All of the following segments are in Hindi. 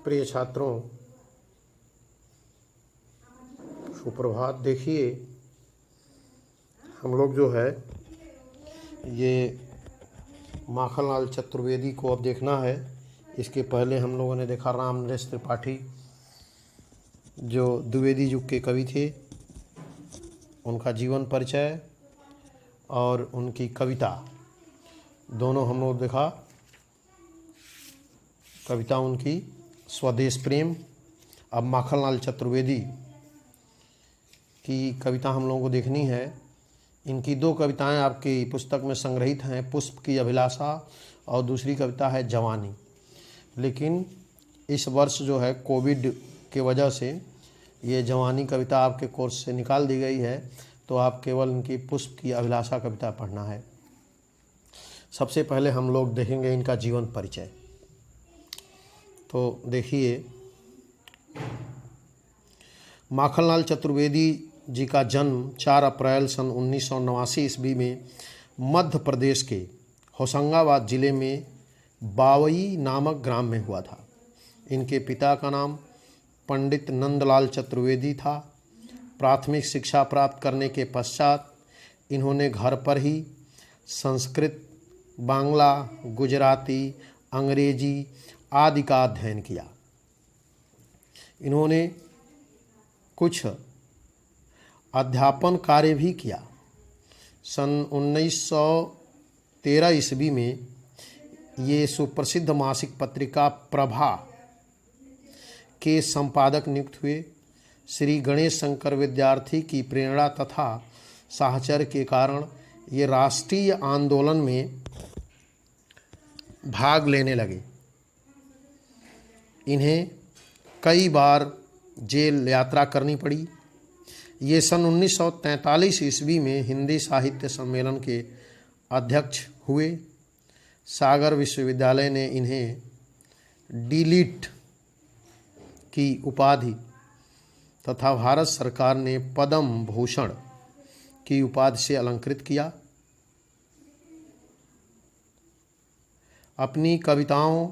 प्रिय छात्रों, सुप्रभात। देखिए, हम लोग जो है ये माखनलाल चतुर्वेदी को अब देखना है। इसके पहले हम लोगों ने देखा राम नरेश त्रिपाठी, जो द्विवेदी युग के कवि थे, उनका जीवन परिचय और उनकी कविता दोनों हम लोग देखा। कविता उनकी स्वदेश प्रेम। अब माखनलाल चतुर्वेदी की कविता हम लोगों को देखनी है। इनकी दो कविताएं आपकी पुस्तक में संग्रहित हैं, पुष्प की अभिलाषा और दूसरी कविता है जवानी। लेकिन इस वर्ष जो है कोविड के वजह से ये जवानी कविता आपके कोर्स से निकाल दी गई है, तो आप केवल इनकी पुष्प की अभिलाषा कविता पढ़ना है। सबसे पहले हम लोग देखेंगे इनका जीवन परिचय। तो देखिए, माखनलाल चतुर्वेदी जी का जन्म 4 अप्रैल सन 1989 ईस्वी में मध्य प्रदेश के होशंगाबाद जिले में बावई नामक ग्राम में हुआ था। इनके पिता का नाम पंडित नंदलाल चतुर्वेदी था। प्राथमिक शिक्षा प्राप्त करने के पश्चात इन्होंने घर पर ही संस्कृत, बांग्ला, गुजराती, अंग्रेजी आदि का अध्ययन किया। इन्होंने कुछ अध्यापन कार्य भी किया। सन 1913 ईस्वी में ये सुप्रसिद्ध मासिक पत्रिका प्रभा के संपादक नियुक्त हुए। श्री गणेश शंकर विद्यार्थी की प्रेरणा तथा साहचर्य के कारण ये राष्ट्रीय आंदोलन में भाग लेने लगे। इन्हें कई बार जेल यात्रा करनी पड़ी। ये सन 1943 ईस्वी में हिंदी साहित्य सम्मेलन के अध्यक्ष हुए। सागर विश्वविद्यालय ने इन्हें डीलिट की उपाधि तथा भारत सरकार ने पद्म भूषण की उपाधि से अलंकृत किया। अपनी कविताओं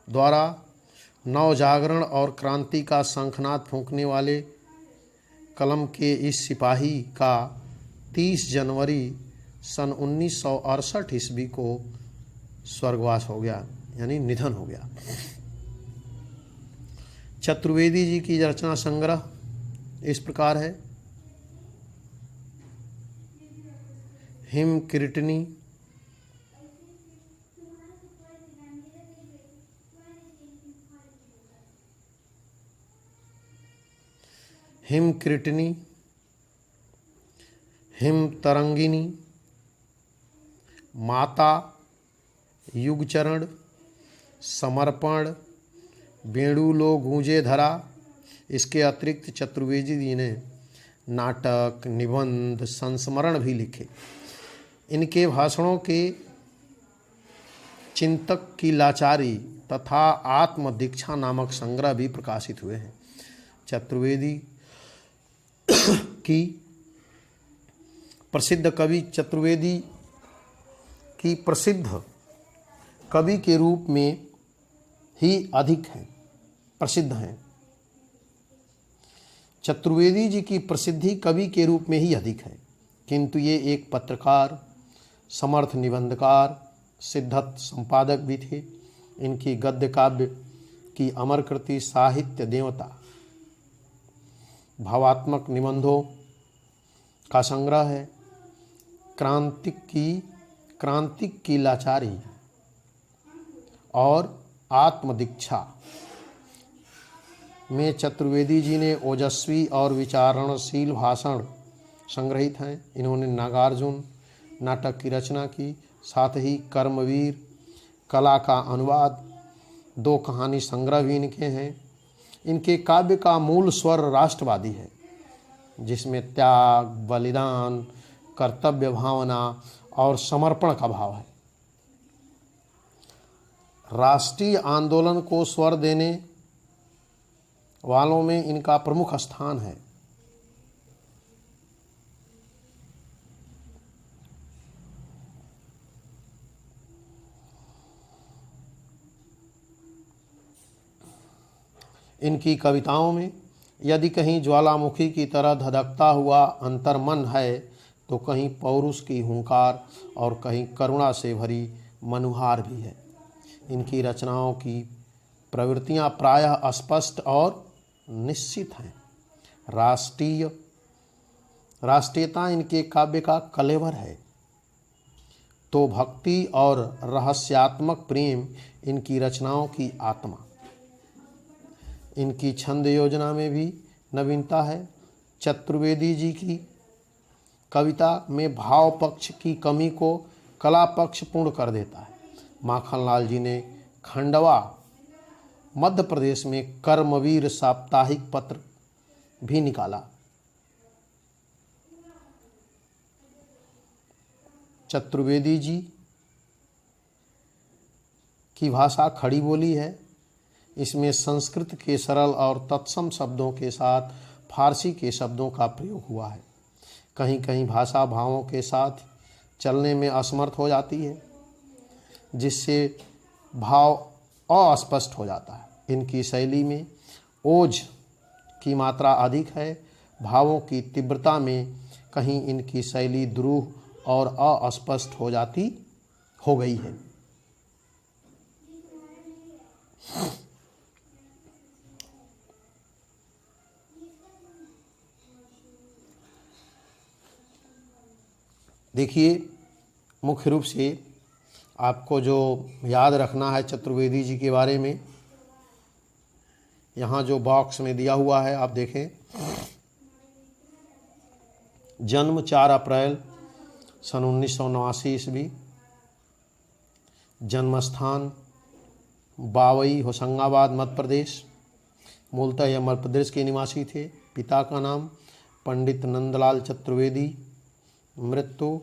द्वारा नवजागरण और क्रांति का शंखनाद फूंकने वाले कलम के इस सिपाही का 30 जनवरी सन 1968 ईस्वी को स्वर्गवास हो गया, यानी निधन हो गया। चतुर्वेदी जी की रचना संग्रह इस प्रकार है। हिम कीर्तनी, हिम कीर्तनी, हिम तरंगिनी, माता, युगचरण, समर्पण, वेणुलो गूंजे धरा। इसके अतिरिक्त चतुर्वेदी जी ने नाटक, निबंध, संस्मरण भी लिखे। इनके भाषणों के चिंतक की लाचारी तथा आत्म दीक्षा नामक संग्रह भी प्रकाशित हुए हैं। चतुर्वेदी की प्रसिद्ध कवि चतुर्वेदी की प्रसिद्ध कवि के रूप में ही अधिक हैं, प्रसिद्ध हैं। चतुर्वेदी जी की प्रसिद्धि कवि के रूप में ही अधिक है, किंतु ये एक पत्रकार, समर्थ निबंधकार, सिद्धत संपादक भी थे। इनकी गद्य काव्य की अमर कृति साहित्य देवता भावात्मक निबंधों का संग्रह है। क्रांतिक की लाचारी और आत्मदीक्षा में चतुर्वेदी जी ने ओजस्वी और विचारणशील भाषण संग्रहित हैं। इन्होंने नागार्जुन नाटक की रचना की, साथ ही कर्मवीर, कला का अनुवाद, 2 कहानी संग्रह भी इनके हैं। इनके काव्य का मूल स्वर राष्ट्रवादी है, जिसमें त्याग, बलिदान, कर्तव्य भावना और समर्पण का भाव है। राष्ट्रीय आंदोलन को स्वर देने वालों में इनका प्रमुख स्थान है। इनकी कविताओं में यदि कहीं ज्वालामुखी की तरह धधकता हुआ अंतर्मन है तो कहीं पौरुष की हुंकार और कहीं करुणा से भरी मनुहार भी है। इनकी रचनाओं की प्रवृत्तियां प्रायः स्पष्ट और निश्चित हैं। राष्ट्रीयता इनके काव्य का कलेवर है तो भक्ति और रहस्यात्मक प्रेम इनकी रचनाओं की आत्मा। इनकी छंद योजना में भी नवीनता है। चतुर्वेदी जी की कविता में भाव पक्ष की कमी को कला पक्ष पूर्ण कर देता है। माखनलाल जी ने खंडवा मध्य प्रदेश में कर्मवीर साप्ताहिक पत्र भी निकाला। चतुर्वेदी जी की भाषा खड़ी बोली है। इसमें संस्कृत के सरल और तत्सम शब्दों के साथ फारसी के शब्दों का प्रयोग हुआ है। कहीं कहीं भाषा भावों के साथ चलने में असमर्थ हो जाती है जिससे भाव अस्पष्ट हो जाता है। इनकी शैली में ओज की मात्रा अधिक है। भावों की तीव्रता में कहीं इनकी शैली दुरूह और अस्पष्ट हो गई है। देखिए, मुख्य रूप से आपको जो याद रखना है चतुर्वेदी जी के बारे में, यहाँ जो बॉक्स में दिया हुआ है आप देखें। जन्म 4 अप्रैल सन 1989 ईस्वी। जन्मस्थान बावई होशंगाबाद मध्य प्रदेश। मूलतः यह मध्य प्रदेश के निवासी थे। पिता का नाम पंडित नंदलाल चतुर्वेदी। मृत्यु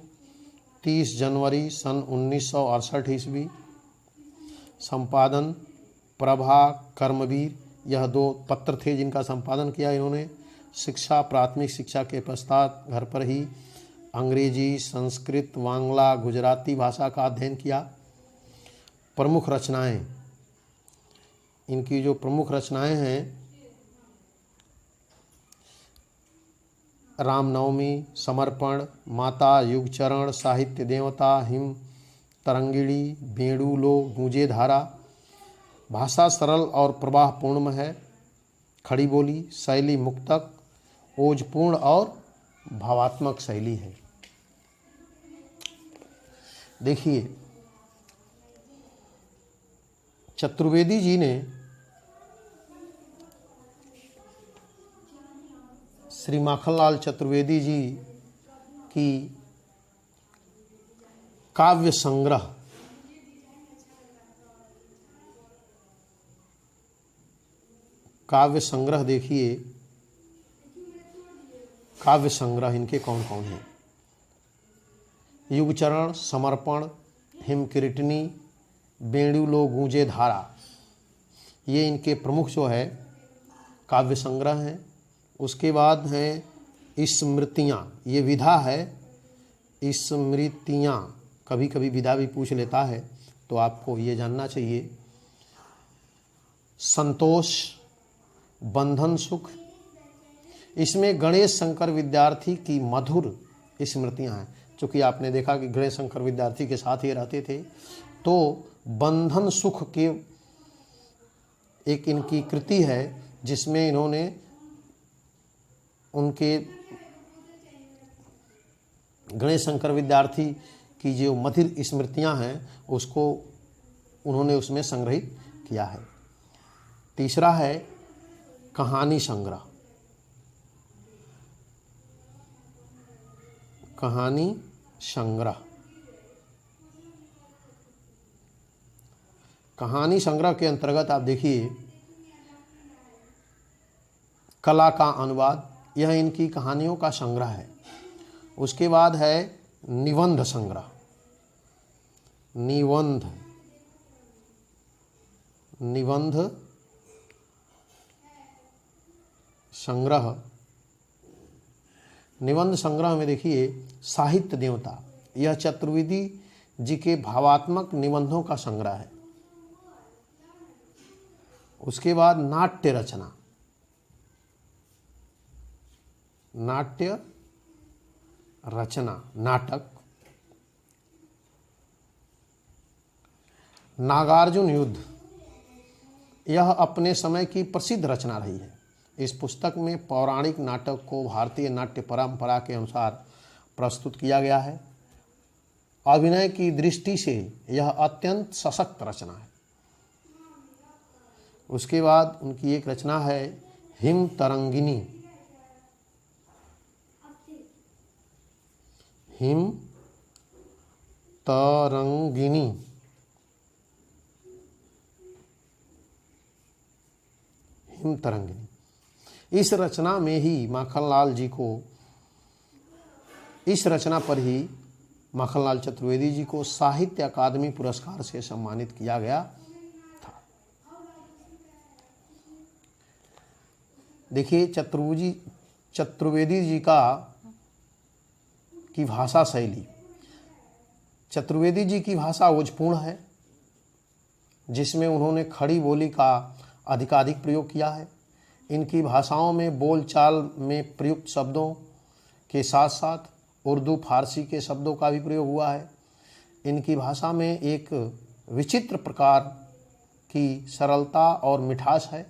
30 जनवरी सन 1968 ईस्वी। संपादन प्रभा कर्मवीर। यह 2 पत्र थे जिनका संपादन किया इन्होंने। शिक्षा प्राथमिक शिक्षा के पश्चात घर पर ही अंग्रेजी, संस्कृत, बांग्ला, गुजराती भाषा का अध्ययन किया। प्रमुख रचनाएं, इनकी जो प्रमुख रचनाएं हैं, रामनवमी, समर्पण, माता, युगचरण, साहित्य देवता, हिम तरंगिणी, बेड़ू लो गूंजे धारा। भाषा सरल और प्रवाहपूर्ण है। खड़ी बोली, शैली मुक्तक, ओजपूर्ण और भावात्मक शैली है। देखिए, चतुर्वेदी जी ने श्री माखनलाल चतुर्वेदी जी की काव्य संग्रह देखिए, काव्य संग्रह इनके कौन कौन हैं? युगचरण, समर्पण, हिमकिरीटनी, बेड़ू लो गूंजे धारा, ये इनके प्रमुख जो है काव्य संग्रह हैं। उसके बाद हैं स्मृतियाँ, ये विधा है। स्मृतियाँ, कभी कभी विधा भी पूछ लेता है तो आपको ये जानना चाहिए। संतोष, बंधन सुख, इसमें गणेश शंकर विद्यार्थी की मधुर स्मृतियाँ हैं। चूँकि आपने देखा कि गणेश शंकर विद्यार्थी के साथ ही रहते थे, तो बंधन सुख के एक इनकी कृति है जिसमें इन्होंने उनके गणेश शंकर विद्यार्थी की जो मधुर स्मृतियां हैं उसको उन्होंने उसमें संग्रहित किया है। तीसरा है कहानी संग्रह। कहानी संग्रह, कहानी संग्रह के अंतर्गत आप देखिए कला का अनुवाद, यह इनकी कहानियों का संग्रह है। उसके बाद है निबंध संग्रह। निबंध संग्रह, निबंध संग्रह में देखिए साहित्य देवता, यह चतुर्वेदी जी के भावात्मक निबंधों का संग्रह है। उसके बाद नाट्य रचना, नाट्य रचना नाटक, नागार्जुन युद्ध, यह अपने समय की प्रसिद्ध रचना रही है। इस पुस्तक में पौराणिक नाटक को भारतीय नाट्य परंपरा के अनुसार प्रस्तुत किया गया है। अभिनय की दृष्टि से यह अत्यंत सशक्त रचना है। उसके बाद उनकी एक रचना है him Tarangini, him Tarangini, him Tarangini. इस रचना में ही माखनलाल जी को, इस रचना पर ही माखनलाल चतुर्वेदी जी को साहित्य अकादमी पुरस्कार से सम्मानित किया गया था। देखिए चतुर्वेदी जी की भाषा शैली, चतुर्वेदी जी की भाषा ओजपूर्ण है, जिसमें उन्होंने खड़ी बोली का अधिकाधिक प्रयोग किया है। इनकी भाषाओं में बोलचाल में प्रयुक्त शब्दों के साथ साथ उर्दू फारसी के शब्दों का भी प्रयोग हुआ है। इनकी भाषा में एक विचित्र प्रकार की सरलता और मिठास है।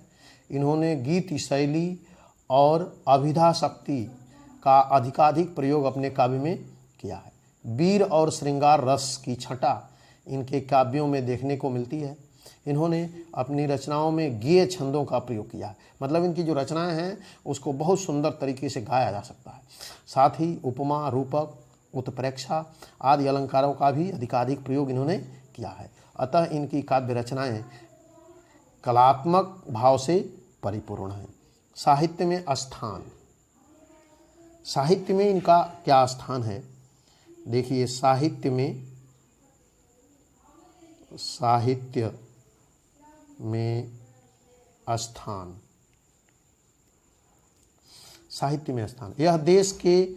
इन्होंने गीत शैली और अभिधा शक्ति का अधिकाधिक प्रयोग अपने काव्य में किया है। वीर और श्रृंगार रस की छटा इनके काव्यों में देखने को मिलती है। इन्होंने अपनी रचनाओं में गेय छंदों का प्रयोग किया है, मतलब इनकी जो रचनाएं हैं उसको बहुत सुंदर तरीके से गाया जा सकता है। साथ ही उपमा, रूपक, उत्प्रेक्षा आदि अलंकारों का भी अधिकाधिक प्रयोग इन्होंने किया है। अतः इनकी काव्य रचनाएं कलात्मक भाव से परिपूर्ण हैं। साहित्य में स्थान, साहित्य में इनका क्या स्थान है? देखिए साहित्य में स्थान, साहित्य में स्थान, यह देश के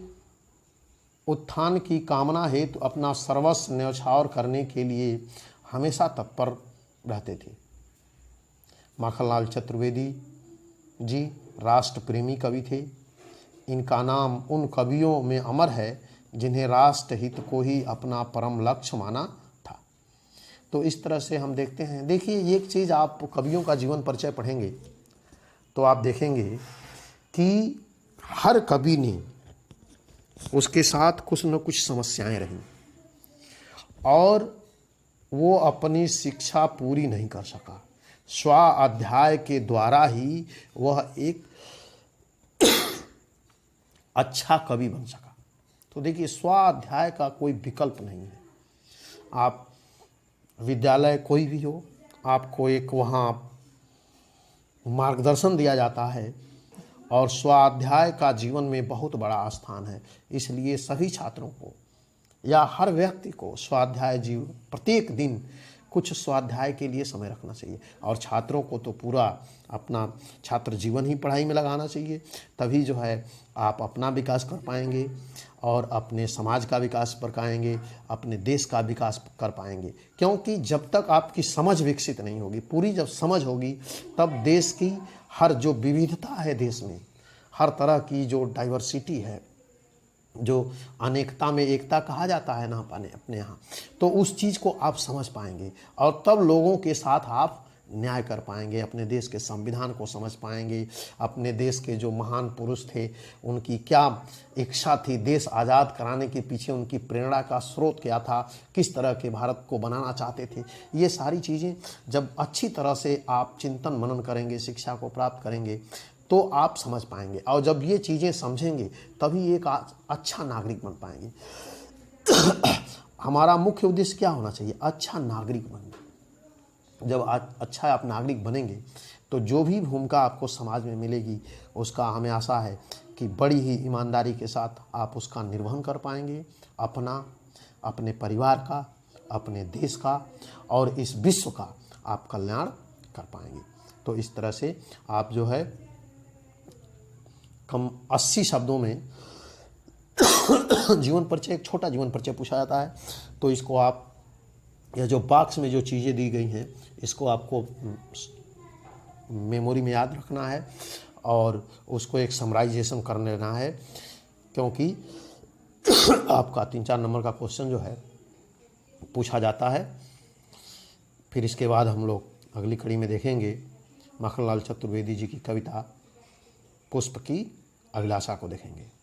उत्थान की कामना हेतु अपना सर्वस्व न्यौछावर करने के लिए हमेशा तत्पर रहते थे। माखनलाल चतुर्वेदी जी राष्ट्र प्रेमी कवि थे। इनका नाम उन कवियों में अमर है जिन्हें राष्ट्र हित को ही अपना परम लक्ष्य माना था। तो इस तरह से हम देखते हैं। देखिए एक चीज़, आप कवियों का जीवन परिचय पढ़ेंगे तो आप देखेंगे कि हर कवि ने उसके साथ कुछ न कुछ समस्याएं रहीं और वो अपनी शिक्षा पूरी नहीं कर सका। स्वाध्याय के द्वारा ही वह एक अच्छा कवि बन सका। तो देखिए स्वाध्याय का कोई विकल्प नहीं है। आप विद्यालय कोई भी हो, आपको एक वहाँ मार्गदर्शन दिया जाता है और स्वाध्याय का जीवन में बहुत बड़ा स्थान है। इसलिए सभी छात्रों को या हर व्यक्ति को स्वाध्याय जीवन, प्रत्येक दिन कुछ स्वाध्याय के लिए समय रखना चाहिए। और छात्रों को तो पूरा अपना छात्र जीवन ही पढ़ाई में लगाना चाहिए। तभी जो है आप अपना विकास कर पाएंगे और अपने समाज का विकास कर पाएंगे, अपने देश का विकास कर पाएंगे। क्योंकि जब तक आपकी समझ विकसित नहीं होगी, पूरी जब समझ होगी, तब देश की हर जो विविधता है, देश में हर तरह की जो डाइवर्सिटी है, जो अनेकता में एकता कहा जाता है ना अपने यहाँ, तो उस चीज़ को आप समझ पाएंगे और तब लोगों के साथ आप न्याय कर पाएंगे। अपने देश के संविधान को समझ पाएंगे। अपने देश के जो महान पुरुष थे उनकी क्या इच्छा थी, देश आज़ाद कराने के पीछे उनकी प्रेरणा का स्रोत क्या था, किस तरह के भारत को बनाना चाहते थे, ये सारी चीज़ें जब अच्छी तरह से आप चिंतन मनन करेंगे, शिक्षा को प्राप्त करेंगे, तो आप समझ पाएंगे। और जब ये चीज़ें समझेंगे तभी एक अच्छा नागरिक बन पाएंगे। हमारा मुख्य उद्देश्य क्या होना चाहिए? अच्छा नागरिक बनना। जब अच्छा आप नागरिक बनेंगे तो जो भी भूमिका आपको समाज में मिलेगी उसका हमें आशा है कि बड़ी ही ईमानदारी के साथ आप उसका निर्वहन कर पाएंगे, अपना, अपने परिवार का, अपने देश का और इस विश्व का आप कल्याण कर पाएंगे। तो इस तरह से आप जो है कम 80 शब्दों में जीवन परिचय, एक छोटा जीवन परिचय पूछा जाता है। तो इसको आप, यह जो बॉक्स में जो चीज़ें दी गई हैं, इसको आपको मेमोरी में याद रखना है और उसको एक समराइजेशन कर लेना है, क्योंकि आपका 3-4 नंबर का क्वेश्चन जो है पूछा जाता है। फिर इसके बाद हम लोग अगली कड़ी में देखेंगे माखनलाल चतुर्वेदी जी की कविता पुष्प की अभिलाषा को देखेंगे।